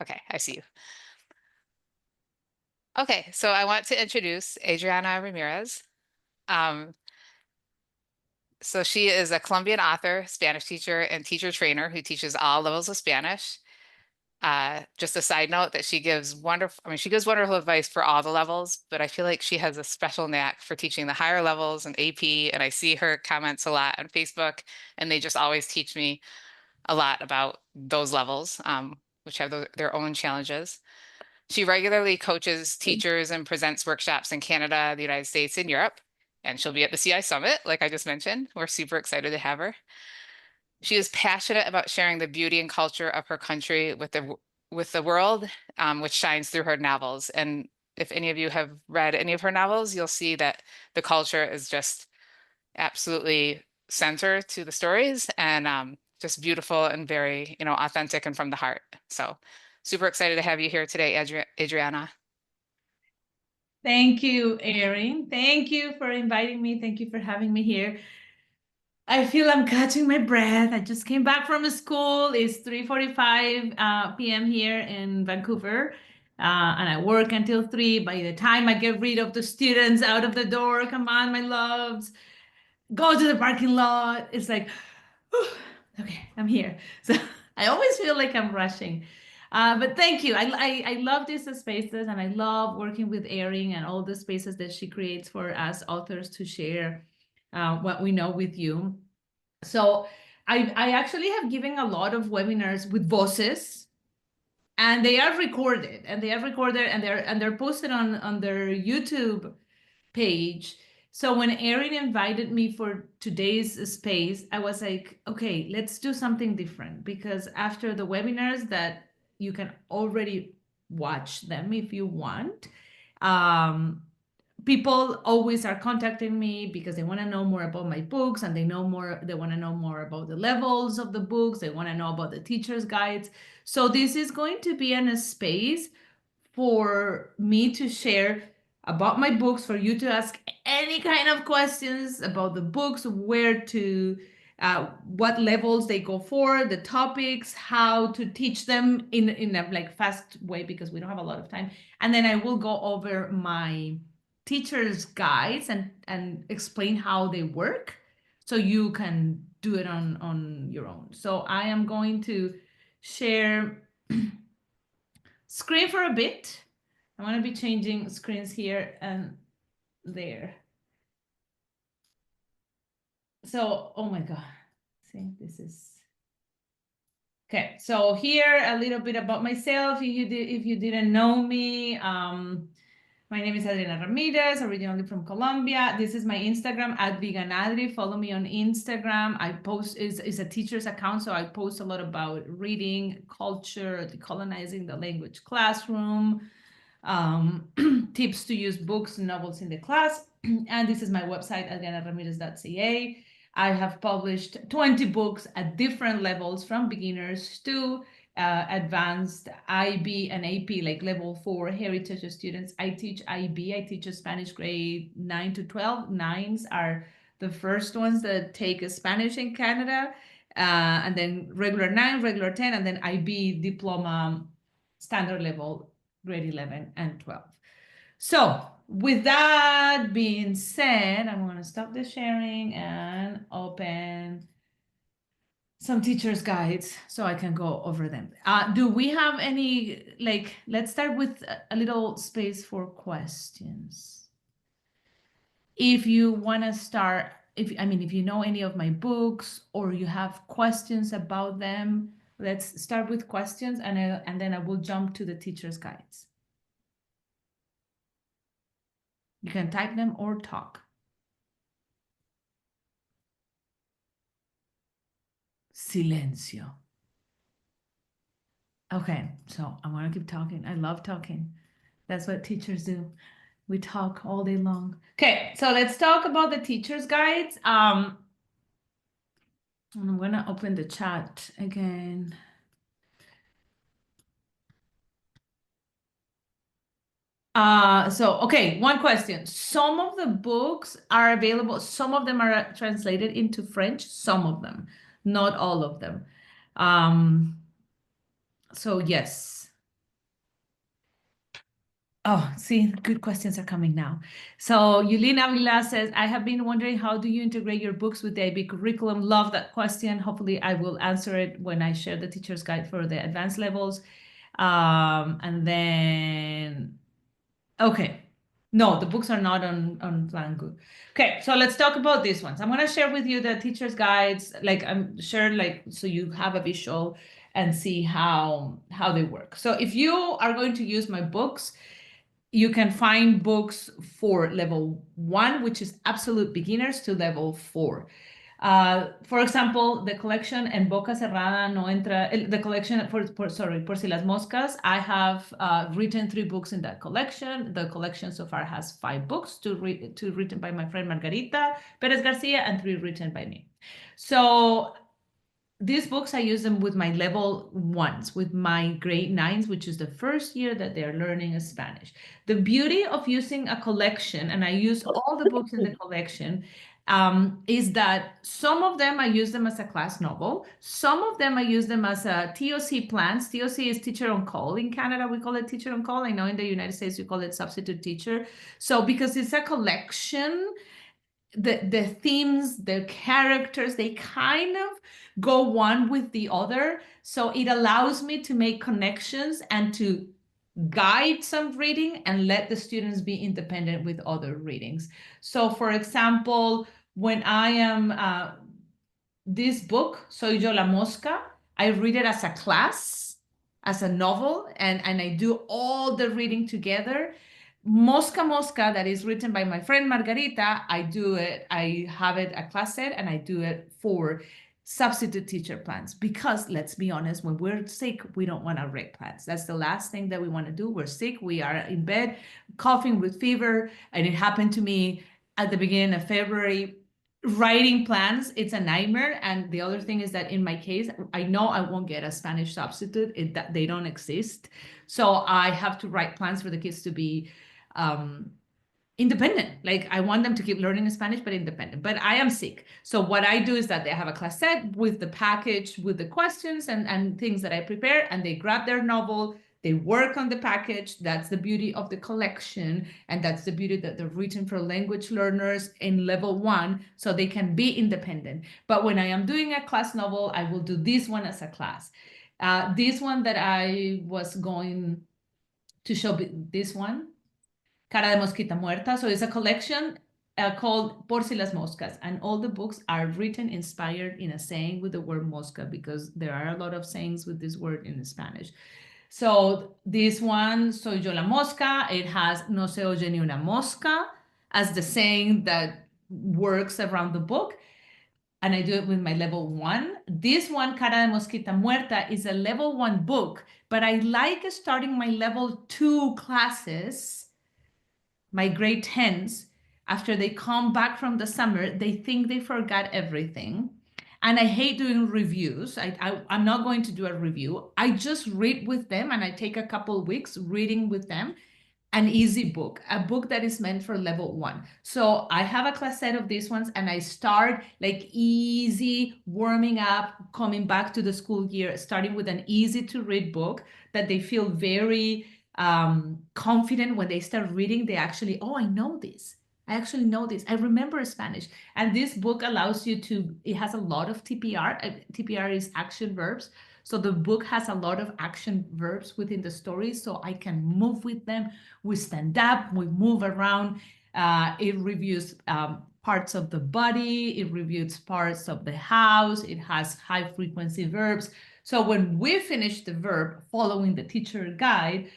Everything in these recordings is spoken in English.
Okay, I see you. Okay, so I want to introduce Adriana Ramirez. Um, so she is a Colombian author, Spanish teacher, and teacher trainer who teaches all levels of Spanish. Just a side note that she gives she gives wonderful advice for all the levels, but I feel like she has a special knack for teaching the higher levels and AP, and I see her comments a lot on Facebook, and they just always teach me a lot about those levels, which have their own challenges. She regularly coaches teachers and presents workshops in Canada, the United States, and Europe. And she'll be at the CI Summit, like I just mentioned. We're super excited to have her. She is passionate about sharing the beauty and culture of her country with the world, which shines through her novels. And if any of you have read any of her novels, you'll see that the culture is just absolutely center to the stories and just beautiful and very, authentic and from the heart. So super excited to have you here today, Adriana. Thank you, Erin. Thank you for inviting me. Thank you for having me here. I feel I'm catching my breath. I just came back from school. It's 3:45 p.m. here in Vancouver. And I work until 3. By the time I get rid of the students out of the door, come on, my loves, go to the parking lot. It's like, whew, okay, I'm here. So I always feel like I'm rushing. But thank you. I love these spaces, and I love working with Erin and all the spaces that she creates for us authors to share what we know with you. So I actually have given a lot of webinars with voices, and they are recorded, and they're posted on their YouTube page. So when Erin invited me for today's space, I was like, okay, let's do something different, because after the webinars that you can already watch them if you want, um, people always are contacting me because they want to know more about my books, and they want to know more about the levels of the books. They want to know about the teacher's guides. So this is going to be in a space for me to share about my books, for you to ask any kind of questions about the books, where to what levels they go for, the topics, how to teach them in a like fast way, because we don't have a lot of time. And then I will go over my teacher's guides and explain how they work, so you can do it on your own. So I am going to share screen for a bit. I'm going to be changing screens here and there. So, oh my God. See, this is okay. So here a little bit about myself. If you didn't know me, my name is Adriana Ramírez, originally from Colombia. This is my Instagram at Veganadri. Follow me on Instagram. I post is a teacher's account, so I post a lot about reading, culture, decolonizing the language classroom, tips to use books and novels in the class. And this is my website, adrianaramirez.ca. I have published 20 books at different levels, from beginners to advanced IB and AP, like level 4 heritage students. I teach IB. I teach a Spanish grade 9 to 12. Nines are the first ones that take a Spanish in Canada, and then regular 9, regular 10, and then IB diploma standard level grade 11 and 12. So with that being said, I'm going to stop the sharing and open some teacher's guides so I can go over them. Do we have any, like, let's start with a little space for questions. If you want to start, if you know any of my books or you have questions about them, let's start with questions, and then I will jump to the teacher's guides. You can type them or talk. Silencio. Okay, so I'm gonna keep talking. I love talking. That's what teachers do. We talk all day long. Okay, so let's talk about the teacher's guides. I'm gonna open the chat again. Okay, one question. Some of the books are available, some of them are translated into French, some of them, not all of them. So yes. Oh, see, good questions are coming now. So Yulina Avila says, I have been wondering, how do you integrate your books with the IB curriculum? Love that question. Hopefully I will answer it when I share the teacher's guide for the advanced levels. And then, okay. No, the books are not on Plan Good. Okay, so let's talk about these ones. I'm gonna share with you the teacher's guides, like I'm sure, like so you have a visual and see how they work. So if you are going to use my books, you can find books for level 1, which is absolute beginners, to level 4. For example, the collection En Boca Cerrada no entra, the collection Por si las moscas, I have written 3 books in that collection. The collection so far has 5 books, 2 written by my friend Margarita Perez Garcia and 3 written by me. So these books, I use them with my level 1s, with my grade 9s, which is the first year that they're learning Spanish. The beauty of using a collection, and I use all the books in the collection, is that some of them I use them as a class novel. Some of them I use them as a TOC plans. TOC is teacher on call. In Canada, we call it teacher on call. I know in the United States, we call it substitute teacher. So because it's a collection, the themes, the characters, they kind of go one with the other. So it allows me to make connections and to guide some reading and let the students be independent with other readings. So for example, when I am this book, Soy Yo la Mosca, I read it as a class, as a novel, and I do all the reading together. Mosca Mosca, that is written by my friend Margarita, I have it a class set, and I do it for substitute teacher plans, because let's be honest, when we're sick, we don't want to write plans. That's the last thing that we want to do. We're sick, we are in bed, coughing with fever, and it happened to me at the beginning of February. Writing plans, it's a nightmare. And the other thing is that in my case, I know I won't get a Spanish substitute. They don't exist. So I have to write plans for the kids to be independent. Like I want them to keep learning Spanish, but independent. But I am sick. So what I do is that they have a class set with the package, with the questions and things that I prepare, and they grab their novel, they work on the package. That's the beauty of the collection. And that's the beauty that they're written for language learners in level 1, so they can be independent. But when I am doing a class novel, I will do this one as a class. This one that I was going to show, this one, Cara de Mosquita Muerta. So it's a collection called Por si las moscas. And all the books are written inspired in a saying with the word mosca, because there are a lot of sayings with this word in Spanish. So this one, Soy Yo la Mosca, it has No se oye ni una mosca as the saying that works around the book. And I do it with my level 1. This one, Cara de Mosquita Muerta, is a level 1 book, but I like starting my level 2 classes, my grade 10s, after they come back from the summer, they think they forgot everything. And I hate doing reviews. I'm not going to do a review. I just read with them, and I take a couple weeks reading with them. An easy book, a book that is meant for level 1. So I have a class set of these ones, and I start like easy, warming up, coming back to the school year, starting with an easy to read book that they feel very confident when they start reading. They actually, oh, I know this. I actually know this. I remember Spanish. And this book allows you to, it has a lot of TPR. TPR is action verbs. So the book has a lot of action verbs within the story, so I can move with them. We stand up, we move around. It reviews parts of the body, it reviews parts of the house, it has high frequency verbs. So when we finish the verb following the teacher guide,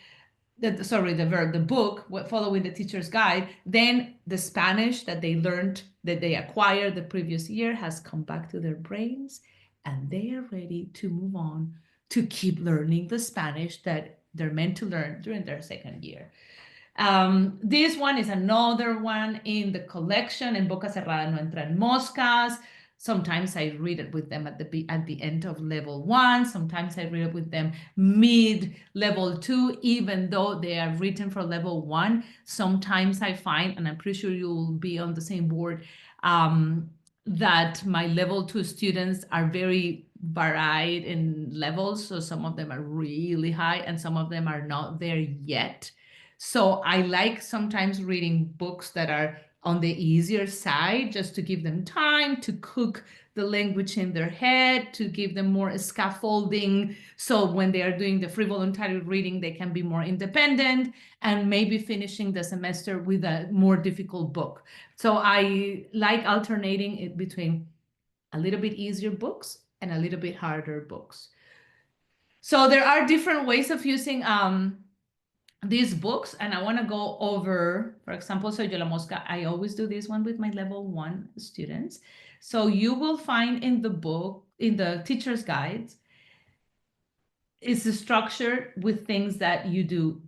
the book, following the teacher's guide, then the Spanish that they learned, that they acquired the previous year, has come back to their brains, and they are ready to move on to keep learning the Spanish that they're meant to learn during their second year. This one is another one in the collection, En Boca Cerrada no entran moscas. Sometimes I read it with them at the end of level 1. Sometimes I read it with them mid level 2, even though they are written for level 1. Sometimes I find, and I'm pretty sure you'll be on the same board, that my level 2 students are very varied in levels. So some of them are really high and some of them are not there yet. So I like sometimes reading books that are on the easier side, just to give them time to cook the language in their head, to give them more scaffolding. So when they are doing the free voluntary reading, they can be more independent, and maybe finishing the semester with a more difficult book. So I like alternating it between a little bit easier books and a little bit harder books. So there are different ways of using these books, and I want to go over, for example, Soy Yo la Mosca. I always do this one with my level 1 students. So you will find in the book, in the teacher's guides, is structured with things that you do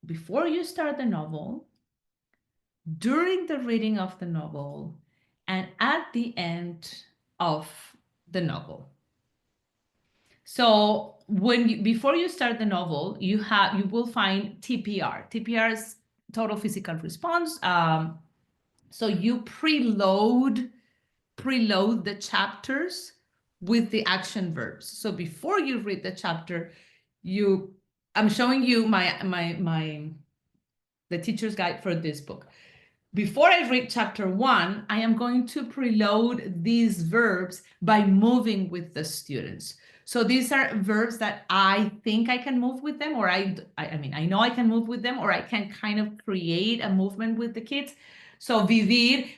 before you start the novel, during the reading of the novel, and at the end of the novel. So before you start the novel, you will find TPR. TPR is total physical response. So you preload the chapters with the action verbs. So before you read the chapter, I'm showing you the teacher's guide for this book. Before I read chapter 1, I am going to preload these verbs by moving with the students. So these are verbs that I think I can move with them, or I mean, I know I can move with them, or I can kind of create a movement with the kids. So vivir,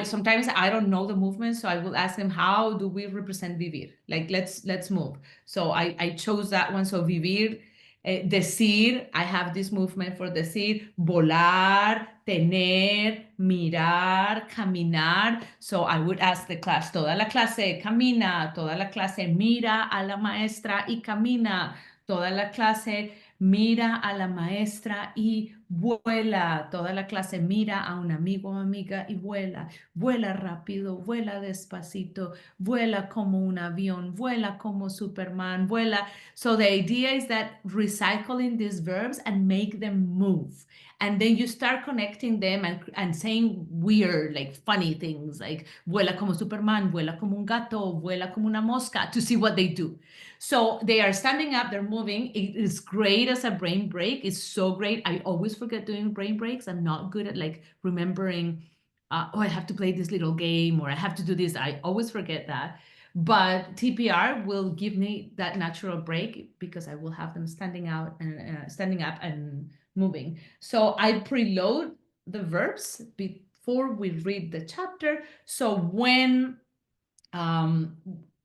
sometimes I don't know the movement, so I will ask them, how do we represent vivir? Like, let's move. So I chose that one. So vivir, decir, I have this movement for decir, volar, tener, mirar, caminar. So I would ask the class, toda la clase camina, toda la clase mira a la maestra y camina, toda la clase mira a la maestra y vuela, toda la clase mira a un amigo o amiga y vuela, vuela rápido, vuela despacito, vuela como un avión, vuela como Superman, vuela. So the idea is that recycling these verbs and make them move. And then you start connecting them and saying weird, like funny things, like vuela como Superman, vuela como un gato, vuela como una mosca, to see what they do. So they are standing up, they're moving. It is great as a brain break. It's so great. I always forget doing brain breaks. I'm not good at like remembering, oh, I have to play this little game, or I have to do this. I always forget that. But TPR will give me that natural break because I will have them standing up and moving. So I preload the verbs before we read the chapter. So when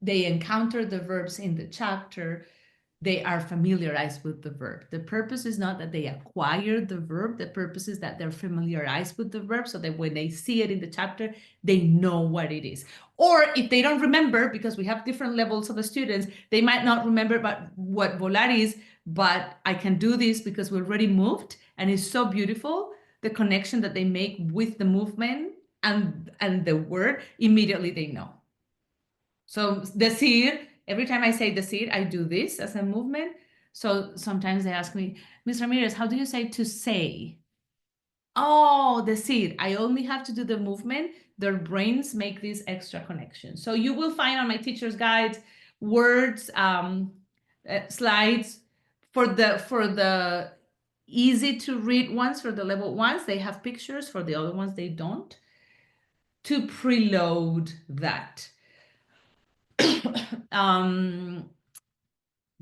they encounter the verbs in the chapter, they are familiarized with the verb. The purpose is not that they acquire the verb. The purpose is that they're familiarized with the verb, so that when they see it in the chapter, they know what it is. Or if they don't remember, because we have different levels of the students, they might not remember what volar is, but I can do this because we already moved, and it's so beautiful, the connection that they make with the movement and the word, immediately they know. So decir, every time I say decir, I do this as a movement. So sometimes they ask me, Ms. Ramirez, how do you say to say? Oh, decir. I only have to do the movement. Their brains make this extra connection. So you will find on my teacher's guides words, slides for the easy to read ones, for the level ones. They have pictures. For the other ones, they don't. To preload that.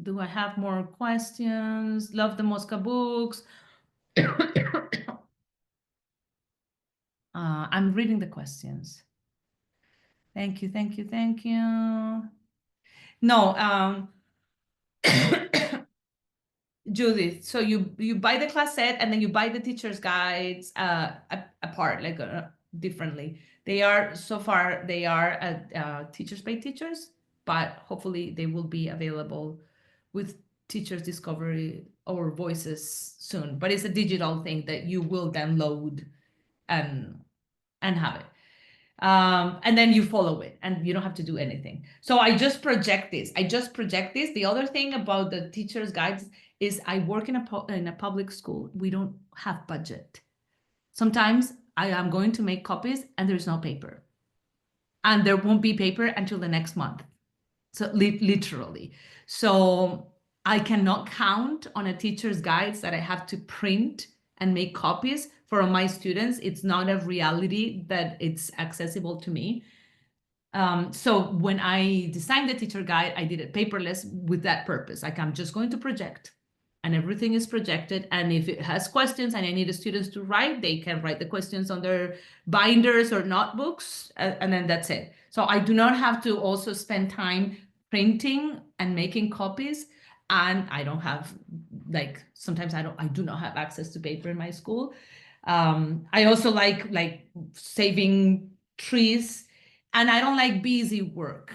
Do I have more questions? Love the Mosca books. I'm reading the questions. Thank you, thank you, thank you. No, Judith, so you buy the class set and then you buy the teacher's guides apart, like differently. They are, so far, they are teachers pay teachers, but hopefully they will be available with Teachers Discovery or Voices soon. But it's a digital thing that you will download and have it. And then you follow it and you don't have to do anything. So I just project this. The other thing about the teacher's guides is I work in a public school. We don't have budget. Sometimes I am going to make copies and there's no paper. And there won't be paper until the next month. So literally. So I cannot count on a teacher's guides that I have to print and make copies for my students. It's not a reality that it's accessible to me. So when I designed the teacher guide, I did it paperless with that purpose. Like, I'm just going to project, and everything is projected. And if it has questions and I need the students to write, they can write the questions on their binders or notebooks, and then that's it. So I do not have to also spend time printing and making copies. And I don't have, like, sometimes I do not have access to paper in my school. I also like saving trees, and I don't like busy work.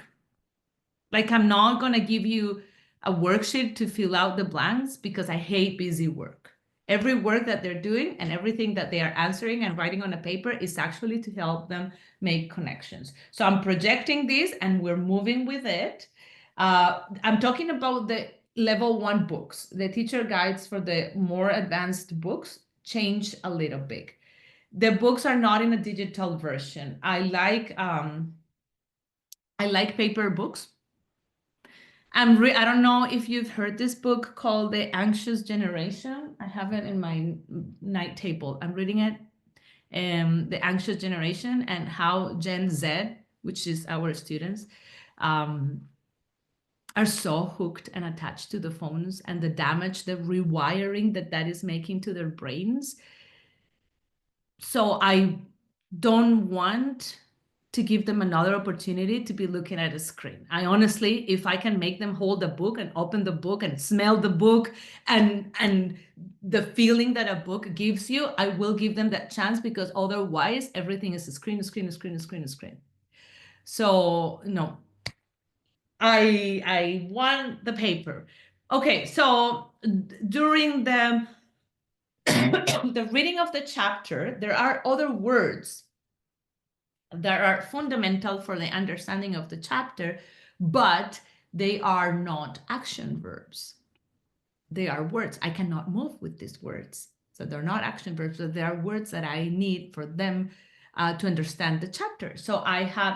Like, I'm not going to give you a worksheet to fill out the blanks because I hate busy work. Every work that they're doing and everything that they are answering and writing on a paper is actually to help them make connections. So I'm projecting this and we're moving with it. I'm talking about the level 1 books. The teacher guides for the more advanced books change a little bit. The books are not in a digital version. I like paper books. I don't know if you've heard this book called The Anxious Generation. I have it in my night table. I'm reading it. The Anxious Generation, and how Gen Z, which is our students, are so hooked and attached to the phones, and the damage, the rewiring that is making to their brains. So I don't want to give them another opportunity to be looking at a screen. I honestly, if I can make them hold the book and open the book and smell the book and the feeling that a book gives you, I will give them that chance, because otherwise everything is a screen, a screen, a screen, a screen, a screen. So no, I want the paper. Okay, so during the the reading of the chapter, there are other words that are fundamental for the understanding of the chapter, but they are not action verbs. They are words. I cannot move with these words. So they're not action verbs, but they are words that I need for them to understand the chapter. So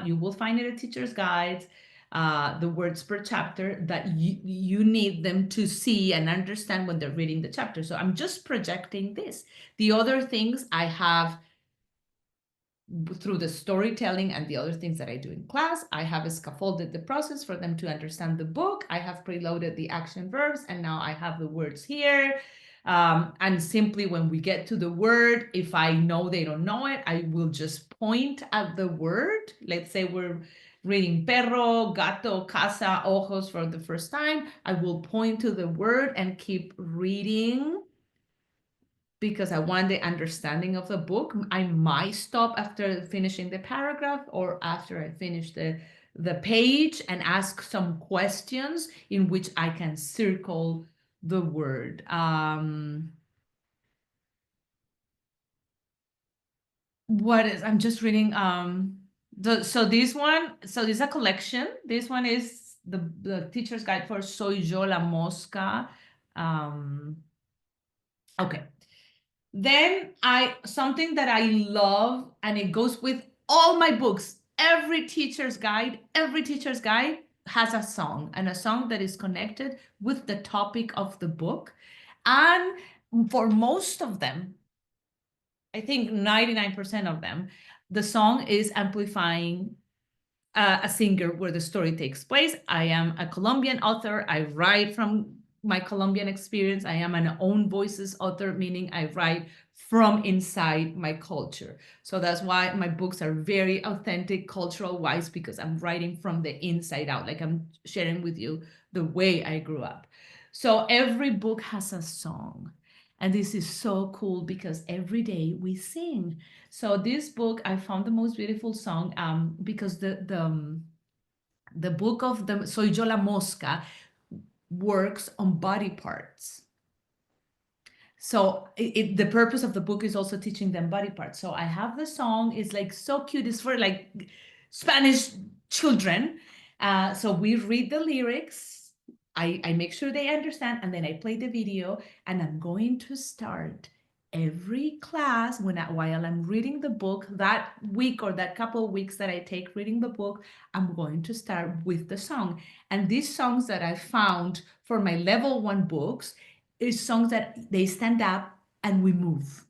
you will find in a teacher's guide the words per chapter that you need them to see and understand when they're reading the chapter. So I'm just projecting this. The other things I have through the storytelling and the other things that I do in class. I have scaffolded the process for them to understand the book. I have preloaded the action verbs, and now I have the words here. And simply when we get to the word, if I know they don't know it, I will just point at the word. Let's say we're reading perro, gato, casa, ojos for the first time. I will point to the word and keep reading, because I want the understanding of the book. I might stop after finishing the paragraph or after I finish the page and ask some questions in which I can circle the word. I'm just reading so this is a collection. This one is the teacher's guide for Soy Yo la Mosca. Okay. Then something that I love, and it goes with all my books, every teacher's guide has a song, and a song that is connected with the topic of the book. And for most of them, I think 99% of them, the song is amplifying a singer where the story takes place. I am a Colombian author. I write from my Colombian experience. I am an own voices author, meaning I write from inside my culture. So that's why my books are very authentic cultural wise, because I'm writing from the inside out. Like, I'm sharing with you the way I grew up. So every book has a song. And this is so cool because every day we sing. So this book, I found the most beautiful song because the book of the Soy Yo la Mosca works on body parts. So the purpose of the book is also teaching them body parts. So I have the song. It's like so cute. It's for like Spanish children. So we read the lyrics. I make sure they understand, and then I play the video, and I'm going to start every class while I'm reading the book that week or that couple of weeks that I take reading the book. I'm going to start with the song. And these songs that I found for my level 1 books is songs that they stand up and we move.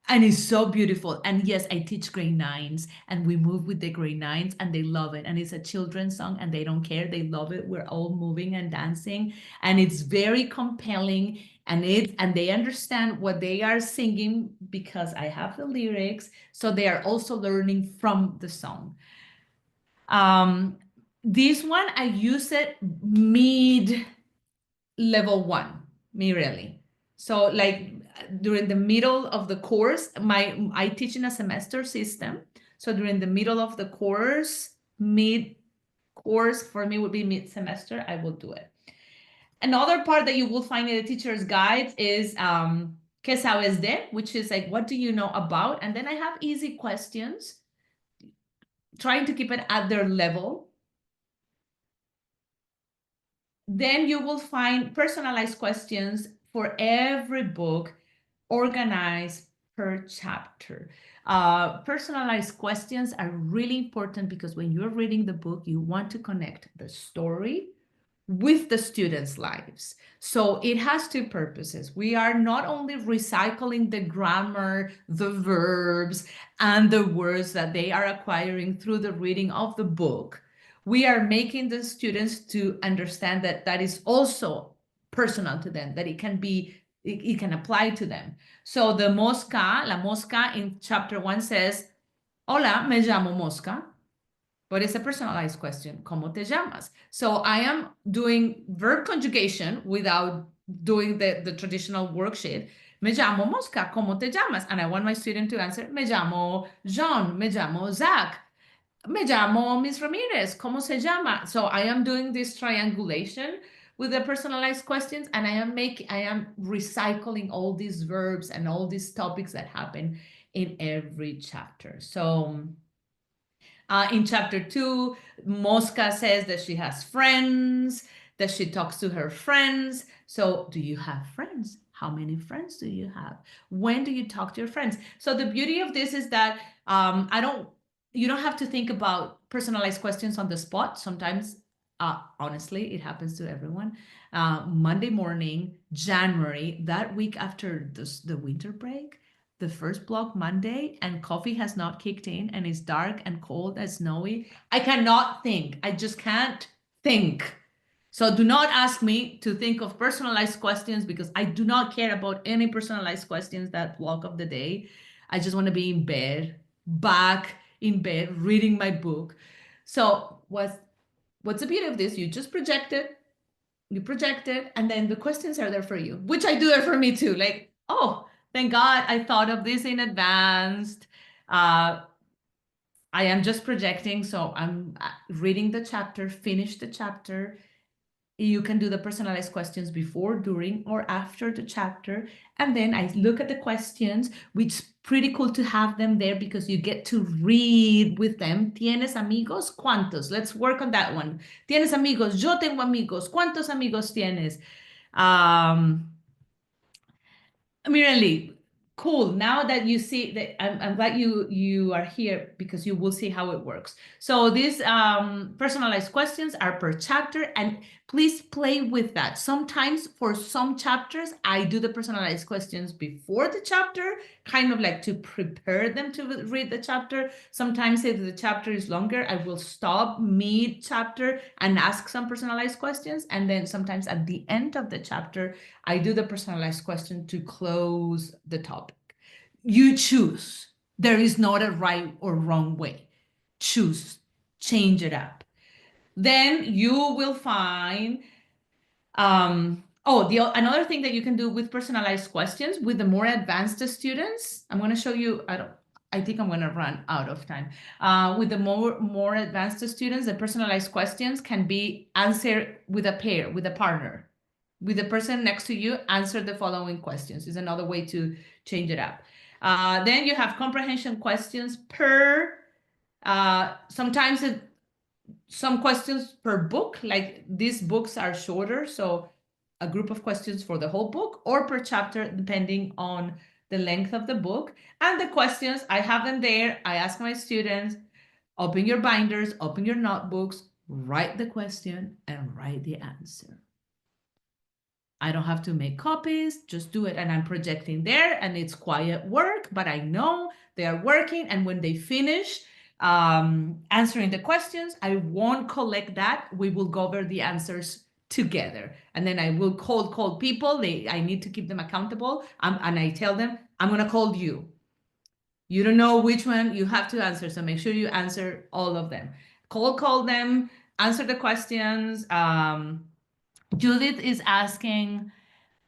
And it's so beautiful. And yes, I teach grade nines, and we move with the grade nines, and they love it. And it's a children's song, and they don't care. They love it. We're all moving and dancing, and it's very compelling. And they understand what they are singing because I have the lyrics. So they are also learning from the song. This one, I use it mid level one, me really. So like during the middle of the course, I teach in a semester system. So during the middle of the course, mid course for me would be mid semester, I will do it. Another part that you will find in the teacher's guides is ¿Qué sabes de? Which is like, what do you know about? And then I have easy questions, trying to keep it at their level. Then you will find personalized questions for every book, organized per chapter. Personalized questions are really important because when you're reading the book, you want to connect the story with the students' lives. So it has two purposes. We are not only recycling the grammar, the verbs, and the words that they are acquiring through the reading of the book. We are making the students to understand that that is also personal to them, that it can apply to them. So la mosca in chapter 1 says, Hola, me llamo Mosca. But it's a personalized question. ¿Cómo te llamas? So I am doing verb conjugation without doing the traditional worksheet. Me llamo Mosca. ¿Cómo te llamas? And I want my student to answer, me llamo Jean. Me llamo Zach. Me llamo Miss Ramirez. ¿Cómo se llama? So I am doing this triangulation with the personalized questions, and I am recycling all these verbs and all these topics that happen in every chapter. So in chapter 2, Mosca says that she has friends, that she talks to her friends. So, do you have friends? How many friends do you have? When do you talk to your friends? So the beauty of this is that you don't have to think about personalized questions on the spot. Sometimes, honestly, it happens to everyone. Monday morning, January, that week after the winter break, the first block Monday, and coffee has not kicked in, and it's dark and cold and snowy, I cannot think. I just can't think. So do not ask me to think of personalized questions because I do not care about any personalized questions that block of the day. I just want to be in bed, back in bed, reading my book. So what's the beauty of this? You just project it, and then the questions are there for you, which I do it for me too. Like, oh, thank God I thought of this in advance. I am just projecting, so I'm reading the chapter, finish the chapter. You can do the personalized questions before, during, or after the chapter. And then I look at the questions, which is pretty cool to have them there because you get to read with them. ¿Tienes amigos? ¿Cuántos? Let's work on that one. ¿Tienes amigos? Yo tengo amigos. ¿Cuántos amigos tienes? Mirali, cool. Now that you see that, I'm glad you are here because you will see how it works. So these personalized questions are per chapter, and please play with that. Sometimes for some chapters, I do the personalized questions before the chapter, kind of like to prepare them to read the chapter. Sometimes if the chapter is longer, I will stop mid-chapter and ask some personalized questions. And then sometimes at the end of the chapter, I do the personalized question to close the topic. You choose. There is not a right or wrong way. Choose, change it up. Then you will find another thing that you can do with personalized questions with the more advanced students. I'm going to show you. I think I'm going to run out of time. With the more advanced students, the personalized questions can be answered with a pair, with a partner. With the person next to you, answer the following questions is another way to change it up. Then you have comprehension questions per, sometimes some questions per book, like these books are shorter, so a group of questions for the whole book or per chapter, depending on the length of the book. And the questions, I have them there. I ask my students, open your binders, open your notebooks, write the question and write the answer. I don't have to make copies, just do it. And I'm projecting there, and it's quiet work, but I know they are working. And when they finish answering the questions, I won't collect that. We will go over the answers together. And then I will call people. I need to keep them accountable. And I tell them, I'm going to call you. You don't know which one you have to answer, so make sure you answer all of them. Call them, answer the questions. Judith is asking,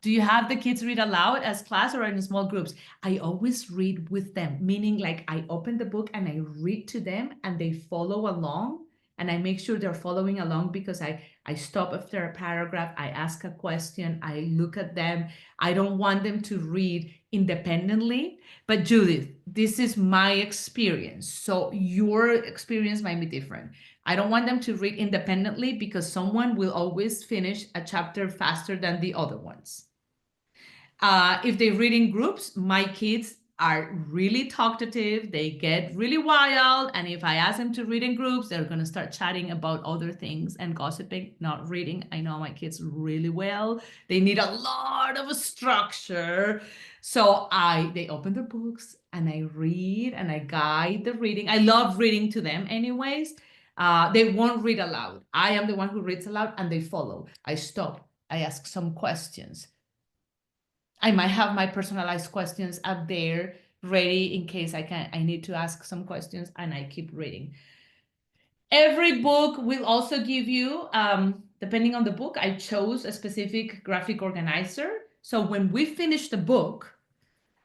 do you have the kids read aloud as class or in small groups? I always read with them, meaning like I open the book and I read to them and they follow along, and I make sure they're following along because I stop after a paragraph, I ask a question, I look at them. I don't want them to read independently. But Judith, this is my experience. So your experience might be different. I don't want them to read independently because someone will always finish a chapter faster than the other ones. If they read in groups, my kids are really talkative. They get really wild. And if I ask them to read in groups, they're going to start chatting about other things and gossiping, not reading. I know my kids really well. They need a lot of structure. So they open their books and I read and I guide the reading. I love reading to them anyways. They won't read aloud. I am the one who reads aloud and they follow. I stop. I ask some questions. I might have my personalized questions up there ready in case I need to ask some questions, and I keep reading. Every book will also give you, depending on the book, I chose a specific graphic organizer. So when we finish the book,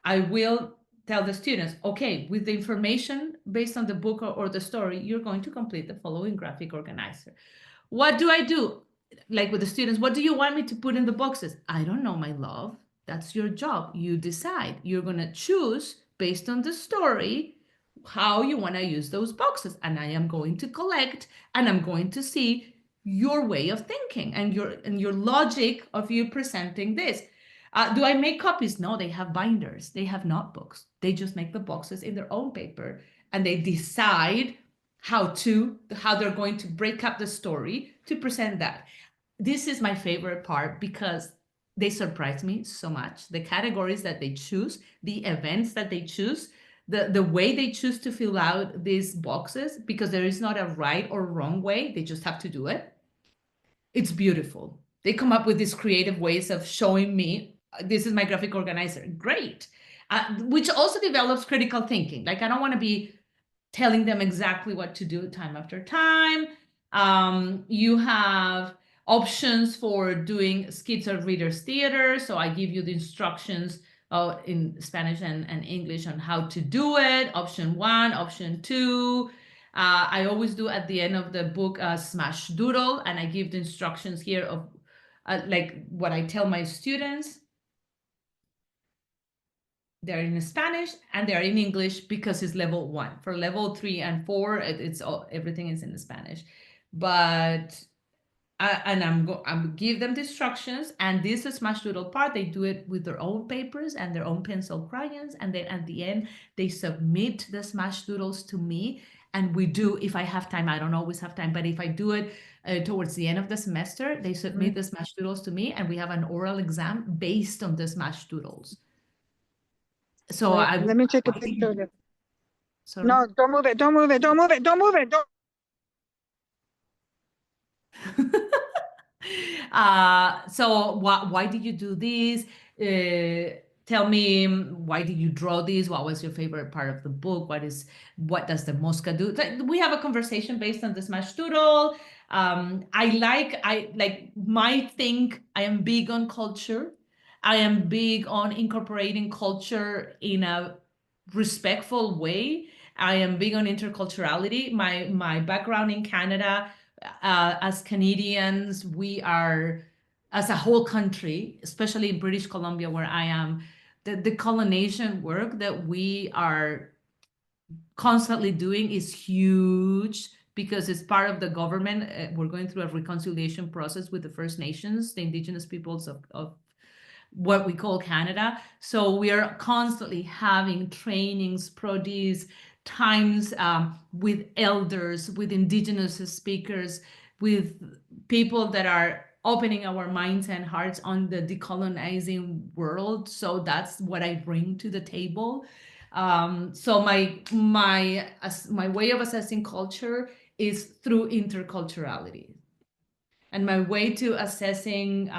I will tell the students, okay, with the information based on the book or the story, you're going to complete the following graphic organizer. What do I do? Like with the students, what do you want me to put in the boxes? I don't know, my love. That's your job. You decide. You're going to choose based on the story how you want to use those boxes. And I am going to collect and I'm going to see your way of thinking and your logic of you presenting this. Do I make copies? No, they have binders. They have notebooks. They just make the boxes in their own paper and they decide how they're going to break up the story to present that. This is my favorite part because they surprise me so much. The categories that they choose, the events that they choose, the way they choose to fill out these boxes, because there is not a right or wrong way. They just have to do it. It's beautiful. They come up with these creative ways of showing me, this is my graphic organizer. Great. Which also develops critical thinking. Like I don't want to be telling them exactly what to do time after time. You have options for doing skits or readers theater. So I give you the instructions in Spanish and English on how to do it. Option 1, option 2. I always do at the end of the book a smash doodle, and I give the instructions here of like what I tell my students. They're in Spanish and they're in English because it's level 1. For level 3 and 4, it's all, everything is in Spanish. But I'm give them the instructions, and this smash doodle part, they do it with their own papers and their own pencil crayons, and then at the end they submit the smash doodles to me, and we do, if I have time, I don't always have time, but if I do it towards the end of the semester, they submit the smash doodles to me, and we have an oral exam based on the smash doodles. So let me take a picture of it. Sorry. No, don't move it, don't move it, don't move it, don't move it, don't. So why did you do this? Tell me, why did you draw this? What was your favorite part of the book? What does the Mosca do? We have a conversation based on the smash doodle. I like my thing. I am big on culture. I am big on incorporating culture in a respectful way. I am big on interculturality. My background in Canada, as Canadians, we are, as a whole country, especially in British Columbia, where I am, the colonization work that we are constantly doing is huge because it's part of the government. We're going through a reconciliation process with the First Nations, the Indigenous peoples of what we call Canada. So we are constantly having trainings, produce times with elders, with Indigenous speakers, with people that are opening our minds and hearts on the decolonizing world. So that's what I bring to the table. So my way of assessing culture is through interculturality, and my way to assessing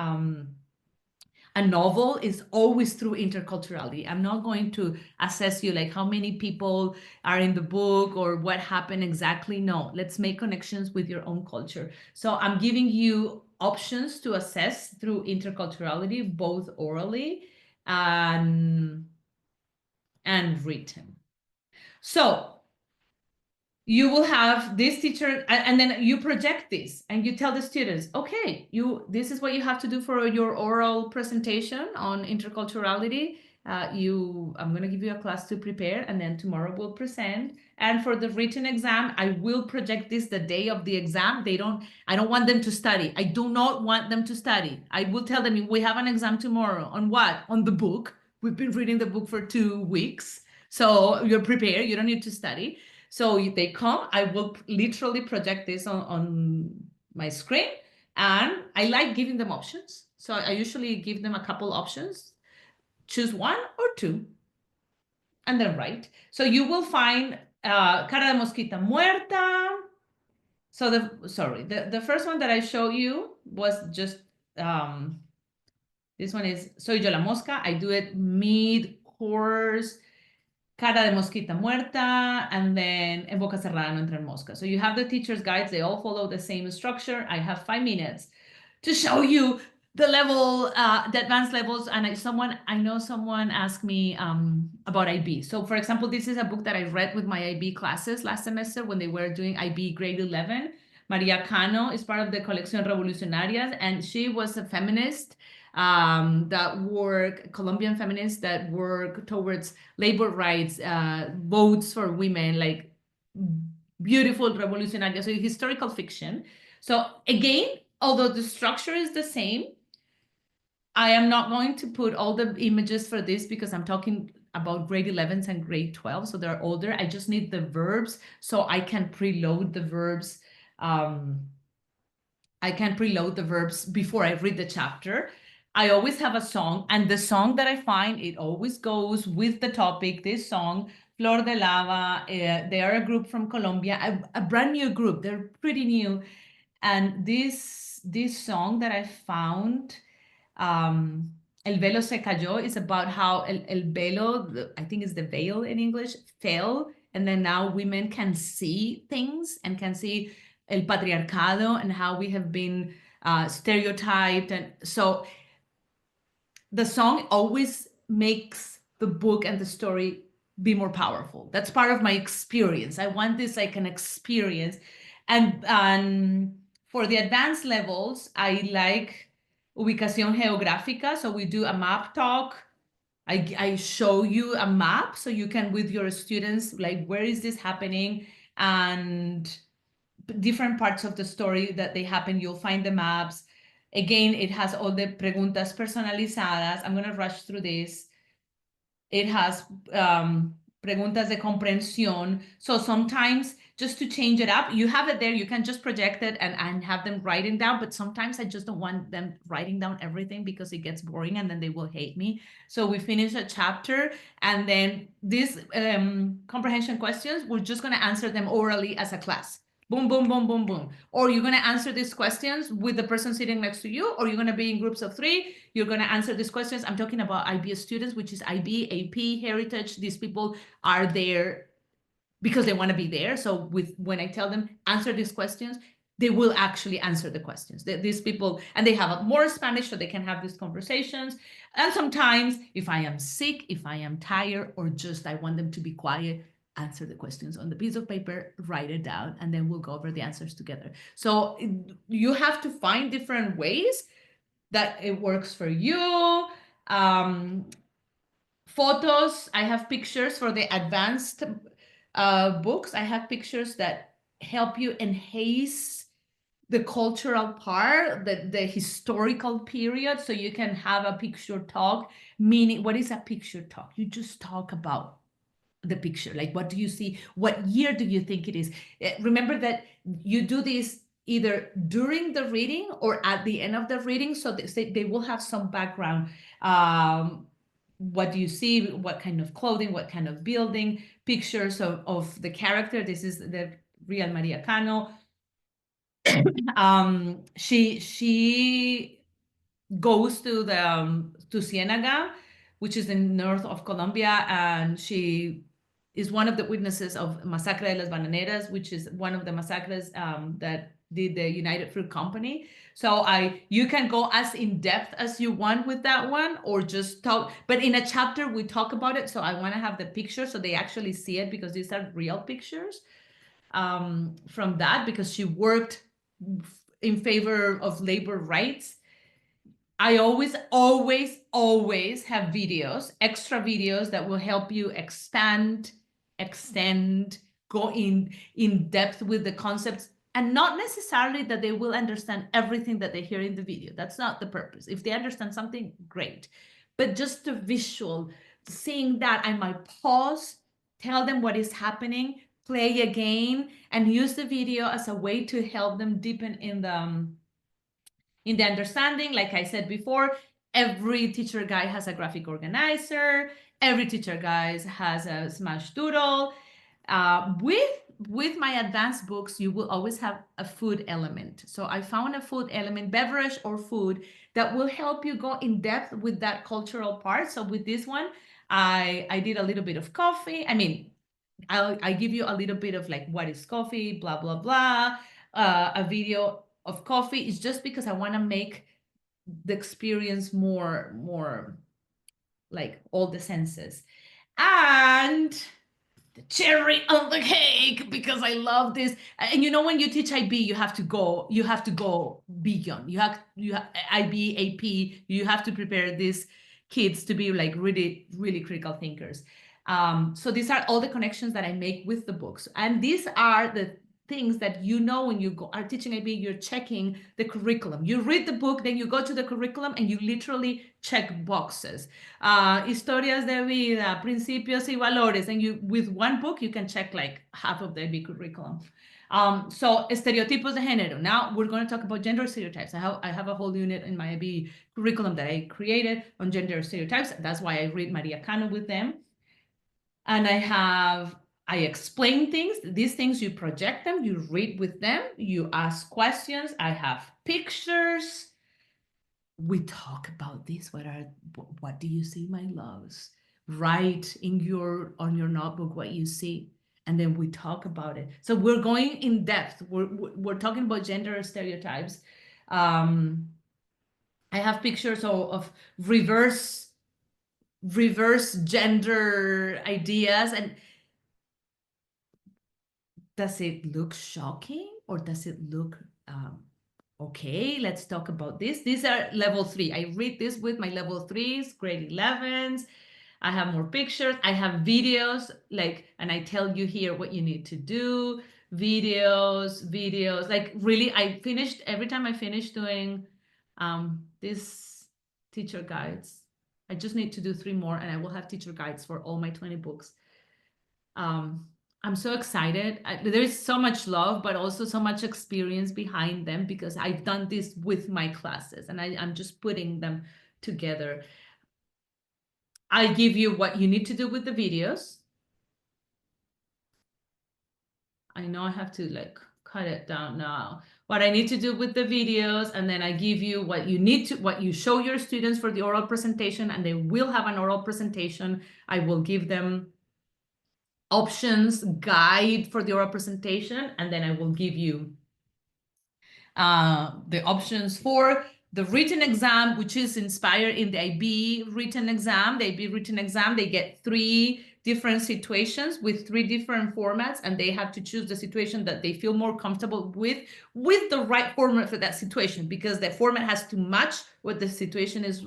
a novel is always through interculturality. I'm not going to assess you like how many people are in the book or what happened exactly. No, let's make connections with your own culture. So I'm giving you options to assess through interculturality, both orally and written. So you will have this teacher, and then you project this and you tell the students, okay, this is what you have to do for your oral presentation on interculturality. I'm going to give you a class to prepare, and then tomorrow we'll present. And for the written exam, I will project this the day of the exam. I don't want them to study. I do not want them to study. I will tell them, we have an exam tomorrow. On what? On the book. We've been reading the book for 2 weeks. So you're prepared. You don't need to study. So if they come, I will literally project this on my screen, and I like giving them options. So I usually give them a couple options, choose 1 or 2, and then write. So you will find cara de mosquita muerta. So the first one that I show you was just, this one is Soy yo la mosca. I do it mid-course. Cara de mosquita muerta, and then en boca cerrada no entran moscas. So you have the teacher's guides. They all follow the same structure. I have 5 minutes to show you the level, the advanced levels. And I know someone asked me about IB. So for example, this is a book that I read with my IB classes last semester when they were doing IB grade 11. Maria Cano is part of the Colección Revolucionarias, and she was a feminist Colombian feminists that work towards labor rights, votes for women, like beautiful revolutionary. So historical fiction. So again, although the structure is the same, I am not going to put all the images for this because I'm talking about grade 11s and grade 12. So they're older. I just need the verbs so I can preload the verbs. I can preload the verbs before I read the chapter. I always have a song, and the song that I find, it always goes with the topic. This song, Flor de Lava, they are a group from Colombia, a brand new group. They're pretty new. And this song that I found, El Velo se cayó, is about how el velo, I think is the veil in English, fell. And then now women can see things and can see el patriarcado and how we have been stereotyped. And so the song always makes the book and the story be more powerful. That's part of my experience. I want this like an experience. And for the advanced levels, I like ubicación geográfica. So we do a map talk. I show you a map so you can, with your students, like, where is this happening? And different parts of the story that they happen, you'll find the maps. Again, it has all the preguntas personalizadas. I'm going to rush through this. It has preguntas de comprensión. So sometimes, just to change it up, you have it there. You can just project it and have them writing down. But sometimes I just don't want them writing down everything because it gets boring and then they will hate me. So we finish a chapter, and then these comprehension questions, we're just going to answer them orally as a class. Boom, boom, boom, boom, boom. Or you're going to answer these questions with the person sitting next to you, or you're going to be in groups of 3. You're going to answer these questions. I'm talking about IB students, which is IB, AP, Heritage. These people are there because they want to be there. So when I tell them, answer these questions, they will actually answer the questions. These people, and they have more Spanish so they can have these conversations. And sometimes if I am sick, if I am tired, or just I want them to be quiet, answer the questions on the piece of paper, write it down, and then we'll go over the answers together. So you have to find different ways that it works for you. Photos, I have pictures for the advanced books. I have pictures that help you enhance the cultural part, the historical period. So you can have a picture talk, meaning, what is a picture talk? You just talk about the picture. Like, what do you see? What year do you think it is? Remember that you do this either during the reading or at the end of the reading, so they will have some background. What do you see? What kind of clothing? What kind of building? Pictures of the character. This is the real Maria Cano. She goes to the to Ciénaga, which is in north of Colombia, and she is one of the witnesses of Masacre de las Bananeras, which is one of the massacres that did the United Fruit Company. So you can go as in depth as you want with that one, or just talk. But in a chapter we talk about it, so I want to have the picture so they actually see it, because these are real pictures from that, because she worked in favor of labor rights. I always have videos, extra videos that will help you expand, extend, go in depth with the concepts, and not necessarily that they will understand everything that they hear in the video. That's not the purpose. If they understand something, great. But just the visual, seeing that, I might pause, tell them what is happening, play again, and use the video as a way to help them deepen in the understanding. Like I said before, every teacher guide has a graphic organizer. Every teacher guide has a smash doodle. With my advanced books, you will always have a food element. So I found a food element, beverage or food, that will help you go in depth with that cultural part. So with this one, I did a little bit of coffee. I mean, I give you a little bit of like, what is coffee, blah, blah, blah. A video of coffee is just because I want to make the experience more like all the senses. And the cherry on the cake, because I love this. And you know, when you teach IB, you have to go beyond. You have IB, AP, you have to prepare these kids to be like really, really critical thinkers. So these are all the connections that I make with the books. And these are the things that, you know, when you are teaching IB, you're checking the curriculum. You read the book, then you go to the curriculum and you literally check boxes. Historias de vida, principios y valores, and you, with one book, you can check like half of the IB curriculum. So estereotipos de género. Now we're going to talk about gender stereotypes. I have a whole unit in my IB curriculum that I created on gender stereotypes. That's why I read Maria Cano with them. And I explain things. These things, you project them, you read with them, you ask questions. I have pictures. We talk about this. What do you see, my loves? Write on your notebook what you see, and then we talk about it. So we're going in depth. We're talking about gender stereotypes. I have pictures of reverse gender ideas. And does it look shocking, or does it look okay? Let's talk about this. These are level 3. I read this with my level 3s, grade 11s. I have more pictures. I have videos, like, and I tell you here what you need to do. Videos, like, really, every time I finish doing these teacher guides, I just need to do 3 more, and I will have teacher guides for all my 20 books. I'm so excited. There's so much love, but also so much experience behind them, because I've done this with my classes, and I'm just putting them together. I give you what you need to do with the videos. I know I have to like cut it down now. What I need to do with the videos, and then I give you what you show your students for the oral presentation, and they will have an oral presentation. I will give them options, guide for the oral presentation, and then I will give you the options for the written exam, which is inspired in the IB written exam. The IB written exam, they get 3 different situations with 3 different formats, and they have to choose the situation that they feel more comfortable with the right format for that situation, because the format has to match what the situation is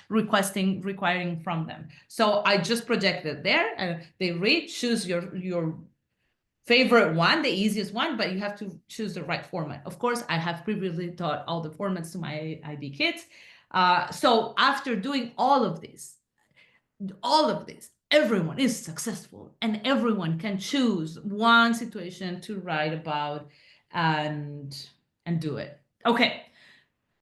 requiring from them. So I just project it there, and they read, choose your favorite one, the easiest one, but you have to choose the right format. Of course, I have previously taught all the formats to my IB kids. So after doing all of this, everyone is successful, and everyone can choose one situation to write about. And and do it. Okay.